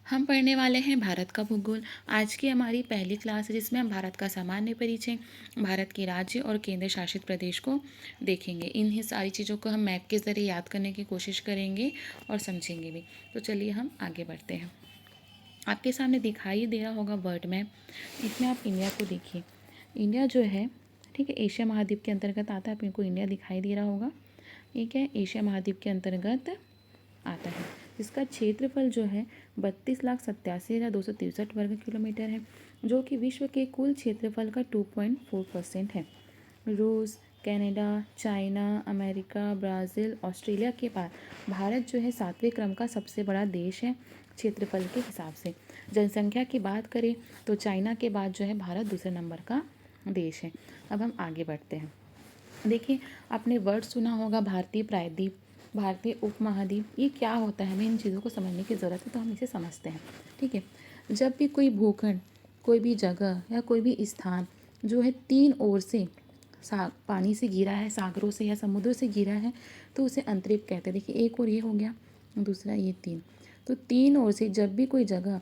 हम पढ़ने वाले हैं भारत का भूगोल। आज की हमारी पहली क्लास है जिसमें हम भारत का सामान्य परिचय, भारत के राज्य और केंद्र शासित प्रदेश को देखेंगे। इन्हीं सारी चीज़ों को हम मैप के ज़रिए याद करने की कोशिश करेंगे और समझेंगे भी। तो चलिए हम आगे बढ़ते हैं। आपके सामने दिखाई दे रहा होगा वर्ल्ड मैप। इसमें आप इंडिया को देखिए। इंडिया जो है, ठीक है, एशिया महाद्वीप के अंतर्गत आता है। आपको इंडिया दिखाई दे रहा होगा। ये क्या है? एशिया महाद्वीप के अंतर्गत आता है। इसका क्षेत्रफल जो है 32,87,263 वर्ग किलोमीटर है, जो कि विश्व के कुल क्षेत्रफल का 2.4% है। रूस, Canada, China, America, Brazil, Australia के बाद भारत जो है 7वें क्रम का सबसे बड़ा देश है क्षेत्रफल के हिसाब से। जनसंख्या की बात करें तो चाइना के बाद जो है भारत दूसरे नंबर का देश है। अब हम आगे बढ़ते हैं। देखिए, आपने वर्ड सुना होगा भारतीय प्रायद्वीप, भारतीय उपमहाद्वीप। ये क्या होता है, हमें इन चीज़ों को समझने की ज़रूरत है, तो हम इसे समझते हैं। ठीक है, जब भी कोई भूखंड, कोई भी जगह या कोई भी स्थान जो है तीन ओर से पानी से घिरा है, सागरों से या समुद्र से घिरा है, तो उसे अंतरिक्ष कहते हैं। देखिए, एक और ये हो गया, दूसरा ये तीन। तो तीन ओर से जब भी कोई जगह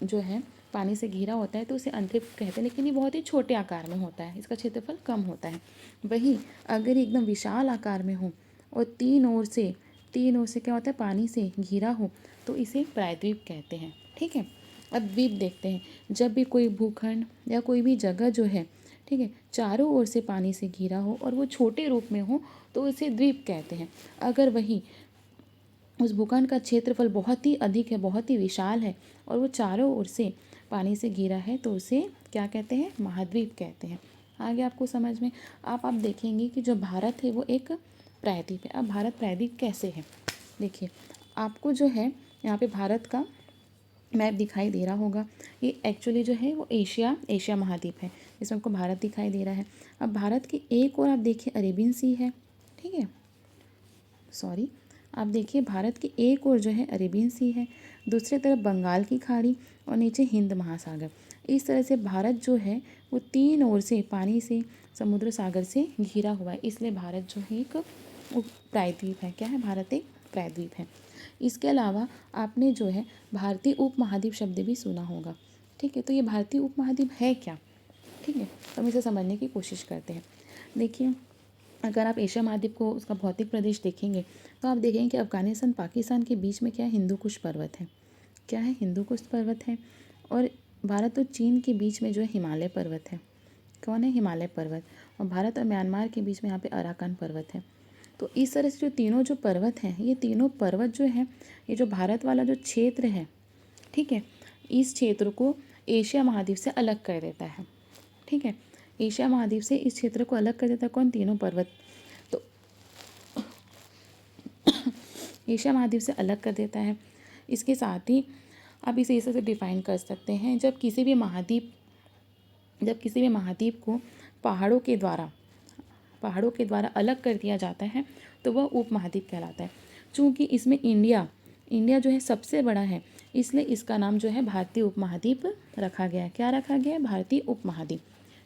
जो है पानी से घिरा होता है तो उसे अंतरिक्ष कहते हैं, लेकिन ये बहुत ही छोटे आकार में होता है, इसका क्षेत्रफल कम होता है। वहीं अगर एकदम विशाल आकार में हो और तीन ओर से क्या होता है, पानी से घिरा हो, तो इसे प्रायद्वीप कहते हैं। ठीक है, अब द्वीप देखते हैं। जब भी कोई भूखंड या कोई भी जगह जो है, ठीक है, चारों ओर से पानी से घिरा हो और वो छोटे रूप में हो, तो इसे द्वीप कहते हैं। अगर वही उस भूखंड का क्षेत्रफल बहुत ही अधिक है, बहुत ही विशाल है और वो चारों ओर से पानी से घिरा है, तो उसे क्या कहते हैं? महाद्वीप कहते हैं। आगे आपको समझ में आप देखेंगे कि जो भारत है वो एक प्रायद्वीप है। अब भारत प्रायद्वीप कैसे है? देखिए, आपको जो है यहाँ पे भारत का मैप दिखाई दे रहा होगा। ये एक्चुअली जो है वो एशिया महाद्वीप है, इसमें आपको भारत दिखाई दे रहा है। अब भारत की एक और आप देखिए अरेबियन सी है। ठीक है, सॉरी, आप देखिए भारत की एक ओर जो है अरेबियन सी है, दूसरी तरफ बंगाल की खाड़ी और नीचे हिंद महासागर। इस तरह से भारत जो है वो तीन ओर से पानी से, समुद्र सागर से घिरा हुआ है, इसलिए भारत जो है एक प्रायद्वीप है। क्या है? भारत एक प्रायद्वीप है। इसके अलावा आपने जो है भारतीय उपमहाद्वीप शब्द भी सुना होगा। ठीक है, तो ये भारतीय उपमहाद्वीप है क्या? ठीक है, तो हम इसे समझने की कोशिश करते हैं। देखिए, अगर आप एशिया महाद्वीप को उसका भौतिक प्रदेश देखेंगे तो आप देखेंगे कि अफगानिस्तान पाकिस्तान के बीच में क्या है? हिंदू कुश पर्वत है। क्या है? हिंदू कुश पर्वत है। और भारत और चीन के बीच में जो है हिमालय पर्वत है। कौन है? हिमालय पर्वत। और भारत और म्यांमार के बीच में यहाँ पे अराकान पर्वत है। तो इस तरह से जो तीनों जो पर्वत हैं, ये तीनों पर्वत जो है, ये जो भारत वाला जो क्षेत्र है, ठीक है, इस क्षेत्र को एशिया महाद्वीप से अलग कर देता है। ठीक है, एशिया महाद्वीप से इस क्षेत्र को अलग कर देता है कौन? तीनों पर्वत। तो एशिया महाद्वीप से अलग कर देता है। इसके साथ ही आप इसे इस तरह से डिफाइन कर सकते हैं, जब किसी भी महाद्वीप को पहाड़ों के द्वारा अलग कर दिया जाता है तो वह उपमहाद्वीप कहलाता है। चूँकि इसमें इंडिया जो है सबसे बड़ा है, इसलिए इसका नाम जो है भारतीय उपमहाद्वीप रखा गया है। क्या रखा गया है? भारतीय उपमहाद्वीप।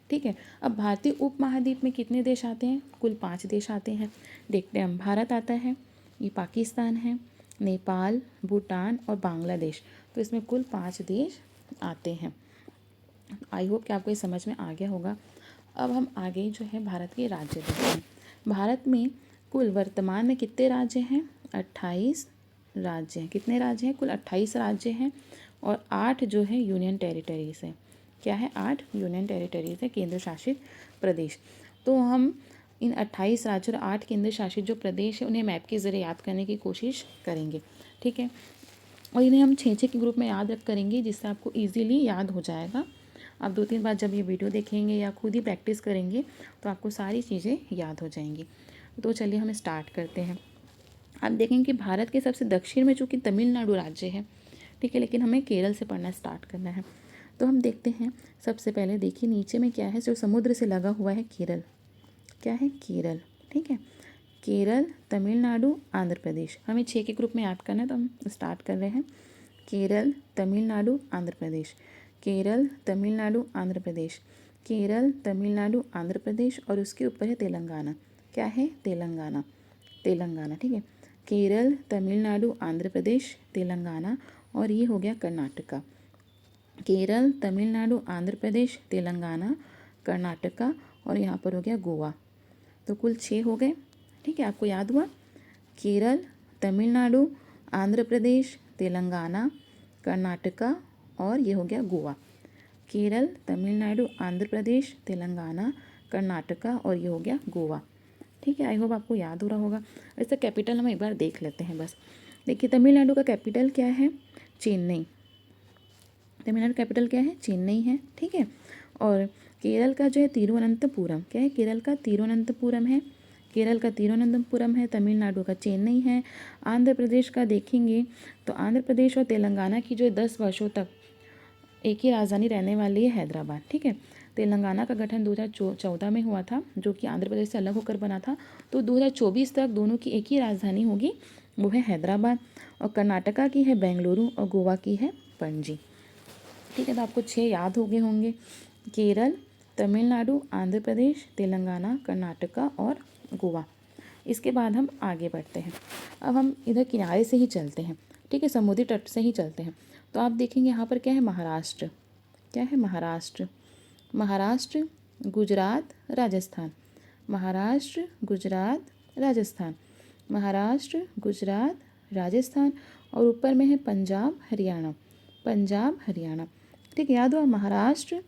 ठीक है, अब भारतीय उपमहाद्वीप में कितने देश आते हैं? कुल 5 देश आते हैं। देखते हैं हम। भारत आता है, ये पाकिस्तान है, नेपाल, भूटान और बांग्लादेश। तो इसमें कुल 5 देश आते हैं। आई होप कि आपको ये समझ में आ गया होगा। अब हम आगे जो है भारत के राज्य देखते हैं। भारत में कुल वर्तमान में कितने राज्य हैं? 28 राज्य हैं। कितने राज्य हैं? कुल 28 राज्य हैं और 8 जो है यूनियन टेरिटरीज हैं। क्या है? 8 यूनियन टेरिटरीज है, केंद्र शासित प्रदेश। तो हम इन 28 राज्य और 8 केंद्र शासित जो प्रदेश है उन्हें मैप के ज़रिए याद करने की कोशिश करेंगे। ठीक है, और इन्हें हम 6-6 के ग्रुप में याद करेंगे, जिससे आपको ईजीली याद हो जाएगा। आप 2-3 बार जब ये वीडियो देखेंगे या खुद ही प्रैक्टिस करेंगे तो आपको सारी चीज़ें याद हो जाएंगी। तो चलिए हम स्टार्ट करते हैं। आप देखेंगे कि भारत के सबसे दक्षिण में चूँकि तमिलनाडु राज्य है, ठीक है, लेकिन हमें केरल से पढ़ना स्टार्ट करना है। तो हम देखते हैं, सबसे पहले देखिए नीचे में क्या है, जो समुद्र से लगा हुआ है केरल। क्या है? केरल। ठीक है, केरल, तमिलनाडु, आंध्र प्रदेश। हमें 6 के ग्रुप में याद करना है, तो हम स्टार्ट कर रहे हैं। केरल, तमिलनाडु, आंध्र प्रदेश। केरल, तमिलनाडु, आंध्र प्रदेश। केरल, तमिलनाडु, आंध्र प्रदेश और उसके ऊपर है तेलंगाना। क्या है? तेलंगाना। ठीक है, केरल, तमिलनाडु, आंध्र प्रदेश, तेलंगाना और ये हो गया कर्नाटका। केरल, तमिलनाडु, आंध्र प्रदेश, तेलंगाना, कर्नाटका और यहाँ पर हो गया गोवा। तो कुल 6 हो गए। ठीक है, आपको याद हुआ? केरल, तमिलनाडु, आंध्र प्रदेश, तेलंगाना, कर्नाटका और ये हो गया गोवा। केरल, तमिलनाडु, आंध्र प्रदेश, तेलंगाना, कर्नाटका और ये हो गया गोवा। ठीक है, आई होप आपको याद हो रहा होगा। इसका कैपिटल हम एक बार देख लेते हैं बस। देखिए, तमिलनाडु का कैपिटल क्या है? चेन्नई। तमिलनाडु कैपिटल क्या है? चेन्नई है। ठीक है, और केरल का जो है तिरुवनंतपुरम। क्या है? केरल का तिरुवनंतपुरम है। केरल का तिरुवनंतपुरम है। तमिलनाडु का चेन्नई है। आंध्र प्रदेश का देखेंगे तो आंध्र प्रदेश और तेलंगाना की जो 10 वर्षों तक एक ही राजधानी रहने वाली है हैदराबाद। ठीक है, तेलंगाना का गठन 2014 में हुआ था, जो कि आंध्र प्रदेश से अलग होकर बना था। तो 2024 तक दोनों की एक ही राजधानी होगी, वो है हैदराबाद। और कर्नाटका की है बेंगलुरु और गोवा की है पणजी। ठीक है, तो आपको 6 याद हो गए होंगे। केरल, तमिलनाडु, आंध्र प्रदेश, तेलंगाना, कर्नाटका और गोवा। इसके बाद हम आगे बढ़ते हैं। अब हम इधर किनारे से ही चलते हैं। ठीक है, समुद्री तट से ही चलते हैं। तो आप देखेंगे यहाँ पर क्या है? महाराष्ट्र। क्या है? महाराष्ट्र। महाराष्ट्र, गुजरात, राजस्थान। महाराष्ट्र, गुजरात, राजस्थान। महाराष्ट्र, गुजरात, राजस्थान और ऊपर में है पंजाब, हरियाणा। पंजाब, हरियाणा। ठीक है, याद हुआ? महाराष्ट्र,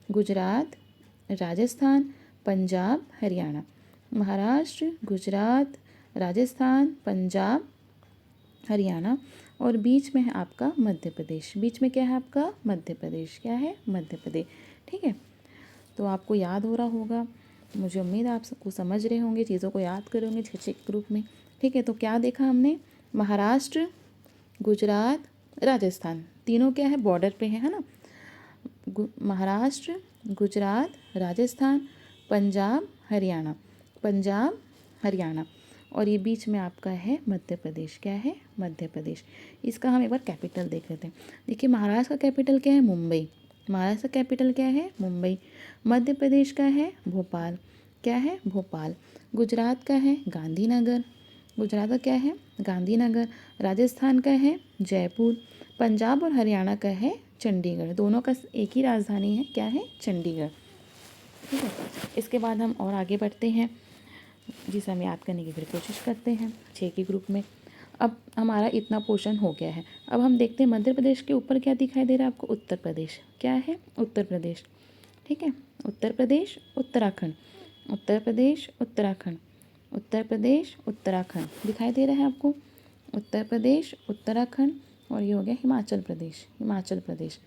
गुजरात, राजस्थान, पंजाब, हरियाणा। महाराष्ट्र, गुजरात, राजस्थान, पंजाब, हरियाणा और बीच में है आपका मध्य प्रदेश। बीच में क्या है आपका? मध्य प्रदेश। क्या है? मध्य प्रदेश। ठीक है, तो आपको याद हो रहा होगा। मुझे उम्मीद है आप सबको समझ रहे होंगे, चीज़ों को याद करेंगे 6 ग्रुप में। ठीक है, तो क्या देखा हमने? महाराष्ट्र, गुजरात, राजस्थान, तीनों क्या है? बॉर्डर पे है ना? महाराष्ट्र, गुजरात, राजस्थान, पंजाब, हरियाणा। पंजाब, हरियाणा और ये बीच में आपका है मध्य प्रदेश। क्या है? मध्य प्रदेश। इसका हम एक बार कैपिटल देख लेते हैं। देखिए, महाराष्ट्र का कैपिटल क्या है? मुंबई। महाराष्ट्र का कैपिटल क्या है? मुंबई। मध्य प्रदेश का है भोपाल। क्या है? भोपाल। गुजरात का है गांधीनगर। गुजरात का क्या है? गांधीनगर। राजस्थान का है जयपुर। पंजाब और हरियाणा का है चंडीगढ़। दोनों का एक ही राजधानी है। क्या है? चंडीगढ़। ठीक है, इसके बाद हम और आगे बढ़ते हैं, जिसे हम याद करने की फिर कोशिश करते हैं 6 के ग्रुप में। अब हमारा इतना पोर्शन हो गया है। अब हम देखते हैं मध्य प्रदेश के ऊपर क्या दिखाई दे रहा है आपको? उत्तर प्रदेश। क्या है? उत्तर प्रदेश। ठीक है, उत्तर प्रदेश, उत्तराखंड। उत्तर प्रदेश, उत्तराखंड। उत्तर प्रदेश, उत्तराखंड दिखाई दे रहा है आपको? उत्तर प्रदेश, उत्तराखंड और ये हो गया हिमाचल प्रदेश। हिमाचल प्रदेश।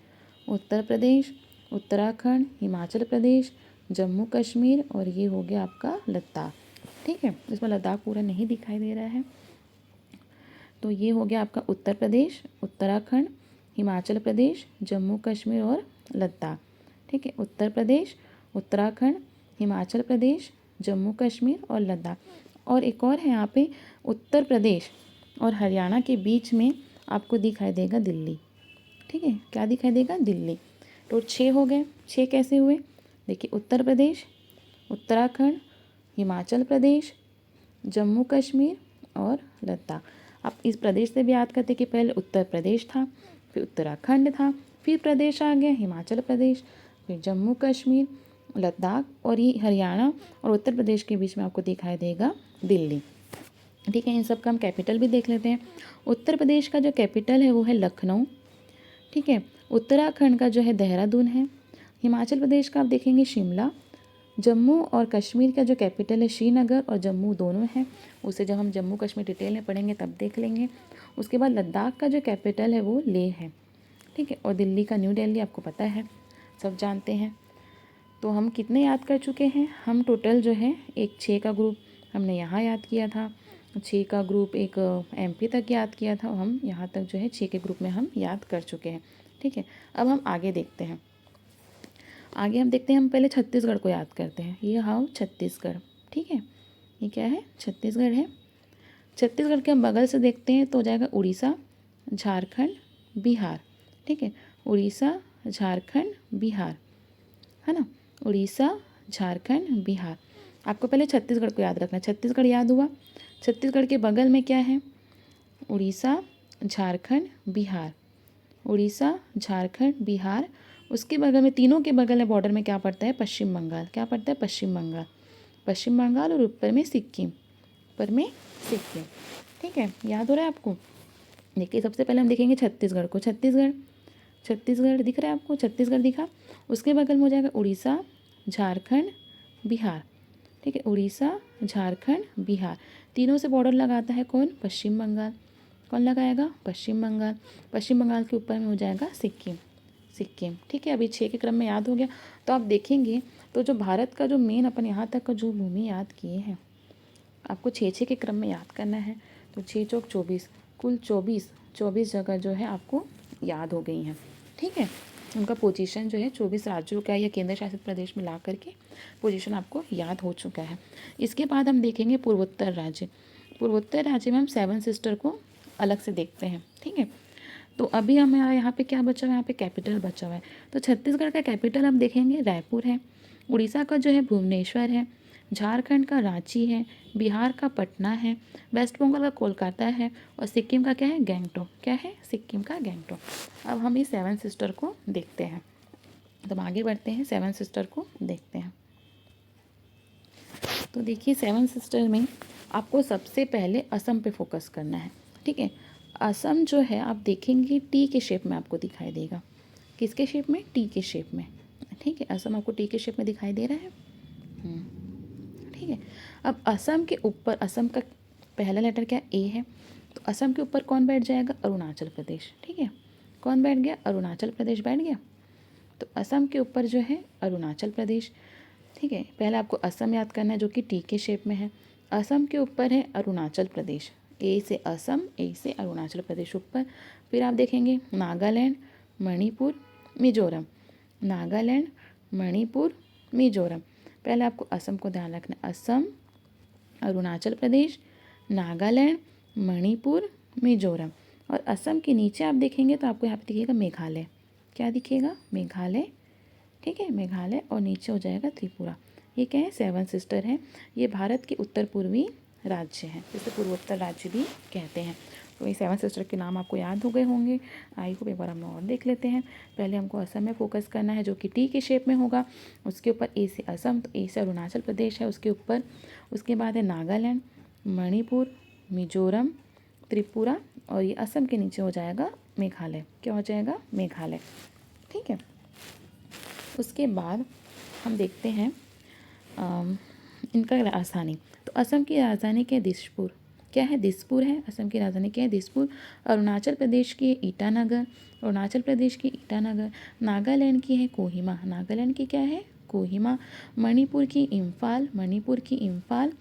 उत्तर प्रदेश, उत्तराखंड, हिमाचल प्रदेश, जम्मू कश्मीर और ये हो गया आपका लद्दाख। ठीक है, इसमें लद्दाख पूरा नहीं दिखाई दे रहा है। तो ये हो गया आपका उत्तर प्रदेश, उत्तराखंड, हिमाचल प्रदेश, जम्मू कश्मीर और लद्दाख। ठीक है, उत्तर प्रदेश, उत्तराखंड, हिमाचल प्रदेश, जम्मू कश्मीर और लद्दाख। और एक और है यहाँ पे, उत्तर प्रदेश और हरियाणा के बीच में आपको दिखाई देगा दिल्ली। ठीक है, क्या दिखाई देगा? दिल्ली। तो 6 हो गए। 6 कैसे हुए? देखिए, उत्तर प्रदेश, उत्तराखंड, हिमाचल प्रदेश, जम्मू कश्मीर और लद्दाख। आप इस प्रदेश से भी याद करते कि पहले उत्तर प्रदेश था, फिर उत्तराखंड था, फिर प्रदेश आ गया हिमाचल प्रदेश, फिर जम्मू कश्मीर, लद्दाख और ये हरियाणा और उत्तर प्रदेश के बीच में आपको दिखाई देगा दिल्ली। ठीक है, इन सब का हम कैपिटल भी देख लेते हैं। उत्तर प्रदेश का जो कैपिटल है वो है लखनऊ। ठीक है, उत्तराखंड का जो है देहरादून है। हिमाचल प्रदेश का आप देखेंगे शिमला। जम्मू और कश्मीर का जो कैपिटल है श्रीनगर और जम्मू दोनों है। उसे जब हम जम्मू कश्मीर डिटेल में पढ़ेंगे तब देख लेंगे। उसके बाद लद्दाख का जो कैपिटल है वो लेह है। ठीक है, और दिल्ली का न्यू दिल्ली आपको पता है, सब जानते हैं। तो हम कितने याद कर चुके हैं? हम टोटल जो है एक 6 का ग्रुप हमने यहाँ याद किया था, 6 का ग्रुप एक MP तक याद किया था। हम यहाँ तक जो है 6 के ग्रुप में हम याद कर चुके हैं। ठीक है, अब हम आगे देखते हैं। आगे हम देखते हैं, हम पहले छत्तीसगढ़ को याद करते हैं। ये हाउ छत्तीसगढ़। ठीक है, ये क्या है? छत्तीसगढ़ है। छत्तीसगढ़ के हम बगल से देखते हैं तो हो जाएगा उड़ीसा, झारखंड, बिहार। ठीक है, उड़ीसा, झारखंड, बिहार, है ना? उड़ीसा, झारखंड, बिहार। आपको पहले छत्तीसगढ़ को याद रखना है। छत्तीसगढ़ याद हुआ। छत्तीसगढ़ के बगल में क्या है? उड़ीसा, झारखंड, बिहार। उड़ीसा, झारखंड, बिहार। उसके बगल में, तीनों के बगल में बॉर्डर में क्या पड़ता है? पश्चिम बंगाल। क्या पड़ता है? पश्चिम बंगाल। पश्चिम बंगाल और ऊपर में सिक्किम, ऊपर में सिक्किम। ठीक है, याद हो रहा है आपको? देखिए सबसे पहले हम देखेंगे छत्तीसगढ़ को। छत्तीसगढ़, छत्तीसगढ़ दिख रहा है आपको? छत्तीसगढ़ दिखा। उसके बगल में हो जाएगा उड़ीसा, झारखंड, बिहार। ठीक है, उड़ीसा, झारखंड, बिहार। तीनों से बॉर्डर लगाता है कौन? पश्चिम बंगाल। कौन लगाएगा? पश्चिम बंगाल। पश्चिम बंगाल के ऊपर में हो जाएगा सिक्किम, सिक्किम। ठीक है, अभी 6 के क्रम में याद हो गया। तो आप देखेंगे तो जो भारत का जो मेन अपन यहाँ तक का जो भूमि याद किए हैं, आपको 6 के क्रम में याद करना है। तो 6 चौक 24, कुल 24 जगह जो है आपको याद हो गई हैं। ठीक है, उनका पोजीशन जो है 24 राज्यों का या केंद्र शासित प्रदेश में ला करके पोजीशन आपको याद हो चुका है। इसके बाद हम देखेंगे पूर्वोत्तर राज्य। पूर्वोत्तर राज्य में हम 7 सिस्टर को अलग से देखते हैं। ठीक है, तो अभी हमें यहाँ पे क्या बचा हुआ है? यहाँ पे कैपिटल बचा हुआ है। तो छत्तीसगढ़ का कैपिटल हम देखेंगे रायपुर है। उड़ीसा का जो है भुवनेश्वर है। झारखंड का रांची है। बिहार का पटना है। वेस्ट बंगाल का कोलकाता है। और सिक्किम का क्या है? गैंगटॉक। क्या है? सिक्किम का गैंगटॉक। अब हम इस 7 सिस्टर को देखते हैं। तो आगे बढ़ते हैं, 7 सिस्टर को देखते हैं। तो देखिए 7 सिस्टर में आपको सबसे पहले असम पे फोकस करना है। ठीक है, असम जो है आप देखेंगे टी के शेप में आपको दिखाई देगा। किसके शेप में? टी के शेप में। ठीक है, असम आपको टी के शेप में दिखाई दे रहा है। ठीक है, अब असम के ऊपर, असम का पहला लेटर क्या? ए है। तो असम के ऊपर कौन बैठ जाएगा? अरुणाचल प्रदेश। ठीक है, कौन बैठ गया? अरुणाचल प्रदेश बैठ गया। तो असम के ऊपर जो है अरुणाचल प्रदेश। ठीक है, पहले आपको असम याद करना है जो कि टी के शेप में है। असम के ऊपर है अरुणाचल प्रदेश। ए से असम, ए से अरुणाचल प्रदेश ऊपर। फिर आप देखेंगे नागालैंड, मणिपुर, मिजोरम। नागालैंड, मणिपुर, मिजोरम। पहले आपको असम को ध्यान रखना है। असम, अरुणाचल प्रदेश, नागालैंड, मणिपुर, मिजोरम। और असम के नीचे आप देखेंगे तो आपको यहाँ पे दिखेगा मेघालय। क्या दिखेगा? मेघालय। ठीक है, मेघालय। और नीचे हो जाएगा त्रिपुरा। ये क्या है? 7 सिस्टर है। ये भारत के उत्तर पूर्वी राज्य हैं, जिसे पूर्वोत्तर राज्य भी कहते हैं। तो ये 7 सिस्टर के नाम आपको याद हो गए होंगे। आई होप एक बार हम लोग और देख लेते हैं। पहले हमको असम में फोकस करना है जो कि टी के शेप में होगा। उसके ऊपर ए से असम, तो ए से अरुणाचल प्रदेश है उसके ऊपर। उसके बाद है नागालैंड, मणिपुर, मिजोरम, त्रिपुरा। और ये असम के नीचे हो जाएगा मेघालय। क्या हो जाएगा? मेघालय। ठीक है, उसके बाद हम देखते हैं इनका राजधानी। तो असम की राजधानी क्या है? दिसपुर। क्या है? दिसपुर है। असम की राजधानी क्या है? दिसपुर। अरुणाचल प्रदेश की ईटानगर। अरुणाचल प्रदेश की ईटानगर। नागालैंड की है कोहिमा। नागालैंड की क्या है? कोहिमा। मणिपुर की इम्फाल। मणिपुर की इम्फाल।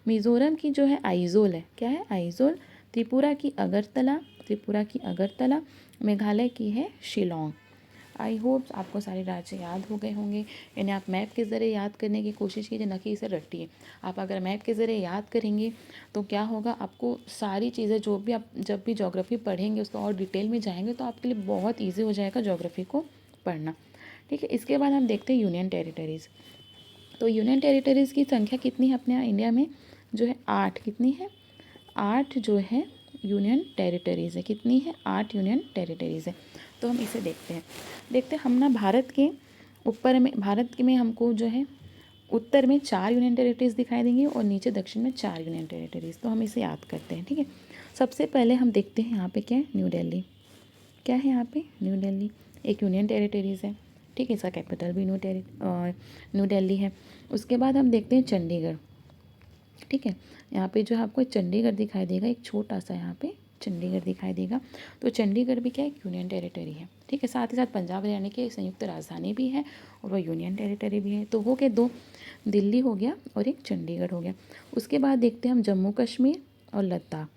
मिज़ोरम की जो है आइजोल है। क्या है? आइजोल। त्रिपुरा की अगरतला। त्रिपुरा की अगरतला। मेघालय की है शिलोंग। आई होप आपको सारे राज्य याद हो गए होंगे। इन्हें आप मैप के ज़रिए याद करने की कोशिश कीजिए, न कि इसे रटिए। आप अगर मैप के ज़रिए याद करेंगे तो क्या होगा, आपको सारी चीज़ें जो भी आप जब भी ज्योग्राफी पढ़ेंगे उसको और डिटेल में जाएंगे तो आपके लिए बहुत ईजी हो जाएगा ज्योग्राफी को पढ़ना। ठीक है, इसके बाद हम देखते हैं यूनियन टेरिटरीज़। तो यूनियन टेरिटरीज़ की संख्या कितनी है अपने यहाँ इंडिया में? जो है 8। कितनी है? 8 जो है यूनियन टेरिटरीज़ है। कितनी है? 8 यूनियन टेरिटरीज़ है। तो हम इसे देखते हैं हम ना भारत के ऊपर में, भारत के में हमको जो है उत्तर में 4 यूनियन टेरिटरीज़ दिखाई देंगी और नीचे दक्षिण में 4 यूनियन टेरिटरीज़। तो हम इसे याद करते हैं। ठीक है, सबसे पहले हम देखते हैं यहाँ पे क्या है? न्यू दिल्ली। क्या है यहाँ पे? न्यू दिल्ली एक यूनियन टेरिटरीज़ है। ठीक है, इसका कैपिटल भी न्यू दिल्ली है। उसके बाद हम देखते हैं चंडीगढ़। ठीक है, यहाँ पे जो है आपको चंडीगढ़ दिखाई देगा, एक छोटा सा यहाँ पे चंडीगढ़ दिखाई देगा। तो चंडीगढ़ भी क्या है? यूनियन टेरिटरी है। ठीक है, साथ ही साथ पंजाब हरियाणा की संयुक्त राजधानी भी है और वह यूनियन टेरिटरी भी है। तो हो गए 2, दिल्ली हो गया और एक चंडीगढ़ हो गया। उसके बाद देखते हैं हम जम्मू कश्मीर और लद्दाख।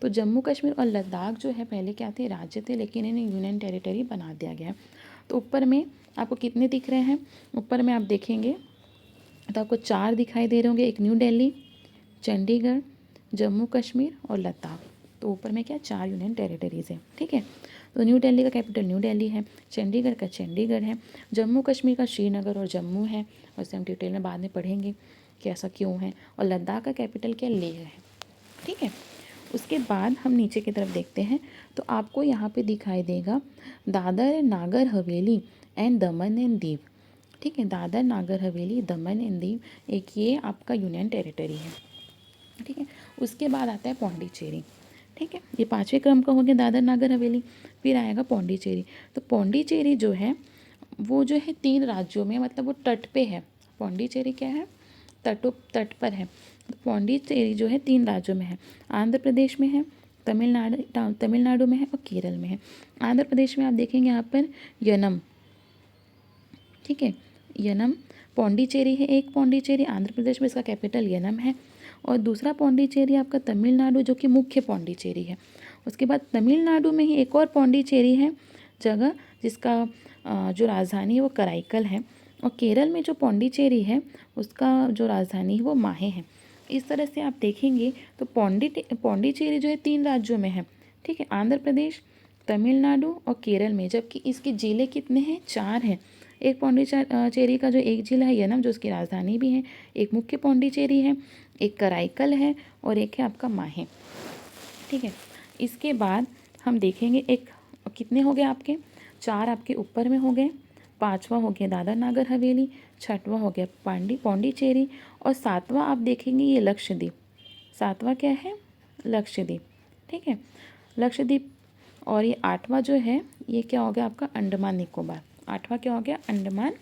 तो जम्मू कश्मीर और लद्दाख जो है पहले क्या थे? राज्य थे, लेकिन इन्हें यूनियन टेरिटरी बना दिया गया है। तो ऊपर में आपको कितने दिख रहे हैं? ऊपर में आप देखेंगे तो आपको 4 दिखाई दे रहे होंगे। एक न्यू दिल्ली, चंडीगढ़, जम्मू कश्मीर और लद्दाख। तो ऊपर में क्या? 4 यूनियन टेरिटरीज़ है। ठीक है, तो न्यू दिल्ली का कैपिटल न्यू दिल्ली है, चंडीगढ़ का चंडीगढ़ है, जम्मू कश्मीर का श्रीनगर और जम्मू है। वैसे हम डिटेल में बाद में पढ़ेंगे कि ऐसा क्यों है। और लद्दाख का कैपिटल क्या? लेह है। ठीक है, उसके बाद हम नीचे की तरफ देखते हैं तो आपको यहाँ पे दिखाई देगा Dadar Nagar Haveli and Daman and Diu. ठीक है, दादर नागर हवेली दमन एंड दीव एक ये आपका यूनियन टेरिटरी है। ठीक है, उसके बाद आता है पौंडीचेरी। ठीक है, ये 5वें क्रम का हो गया दादर नागर हवेली। फिर आएगा पौंडीचेरी। तो पौंडीचेरी जो है वो जो है 3 राज्यों में, मतलब वो तट पे है। पौंडीचेरी क्या है, तट पर है। तो पौंडीचेरी जो है 3 राज्यों में है, आंध्र प्रदेश में है, तमिलनाडु में है और केरल में है। आंध्र प्रदेश में आप देखेंगे यहाँ पर यनम। ठीक है, यनम पौंडीचेरी है, एक पौंडीचेरी आंध्र प्रदेश में, इसका कैपिटल यनम है। और दूसरा पौंडीचेरी आपका तमिलनाडु, जो कि मुख्य पौंडीचेरी है। उसके बाद तमिलनाडु में ही एक और पौंडीचेरी है जगह, जिसका जो राजधानी है वो कराईकल है। और केरल में जो पौंडीचेरी है उसका जो राजधानी है वो माहे है। इस तरह से आप देखेंगे तो पौंडीचेरी जो है 3 राज्यों में है। ठीक है, आंध्र प्रदेश, तमिलनाडु और केरल में, जबकि इसके ज़िले कितने हैं, 4 हैं। एक पौंडीचेरी का जो एक ज़िला है यनम, जो उसकी राजधानी भी है, एक मुख्य पौंडीचेरी है, एक कराईकल है और एक है आपका माहे। ठीक है, इसके बाद हम देखेंगे एक कितने हो गए आपके, 4 आपके ऊपर में हो गए, 5वां हो गया दादर नागर हवेली, 6वां हो गया पौंडीचेरी और 7वां आप देखेंगे ये लक्षद्वीप। 7वां क्या है, लक्षद्वीप। ठीक है, लक्षद्वीप। और ये 8वां जो है ये क्या हो गया आपका, अंडमान निकोबार। 8वां क्या हो गया, अंडमान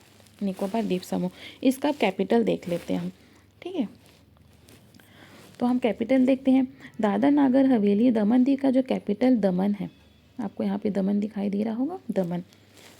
निकोबार द्वीप समूह। इसका कैपिटल देख लेते हैं हम। ठीक है, तो हम कैपिटल देखते हैं। दादर नागर हवेली दमन दीव का जो कैपिटल दमन है, आपको यहाँ पे दमन दिखाई दे रहा होगा, दमन।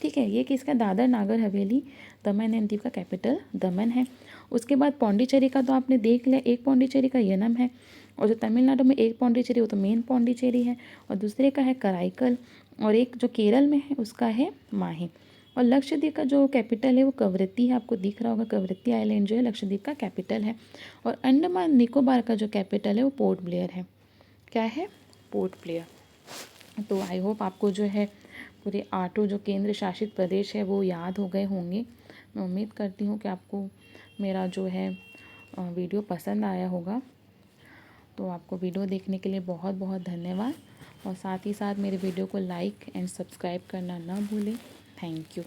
ठीक है, ये किसका, दादर नागर हवेली दमन एंड दीव का कैपिटल दमन है। उसके बाद पौंडीचेरी का तो आपने देख लिया, एक पौंडीचेरी का यनम है। और जो तमिलनाडु में एक पौंडीचेरी वो तो मेन पौंडीचेरी है, और दूसरे का है कराईकल, और एक जो केरल में है उसका है माहे। और लक्षद्वीप का जो कैपिटल है वो कवरत्ती है, आपको दिख रहा होगा, कवरत्ती आइलैंड जो है लक्षद्वीप का कैपिटल है। और अंडमान निकोबार का जो कैपिटल है वो पोर्ट ब्लेयर है। क्या है, पोर्ट ब्लेयर। तो आई होप आपको जो है पूरे 8 जो केंद्र शासित प्रदेश है वो याद हो गए होंगे। मैं उम्मीद करती हूँ कि आपको मेरा जो है वीडियो पसंद आया होगा। तो आपको वीडियो देखने के लिए बहुत बहुत धन्यवाद, और साथ ही साथ मेरे वीडियो को लाइक एंड सब्सक्राइब करना ना भूलें। Thank you.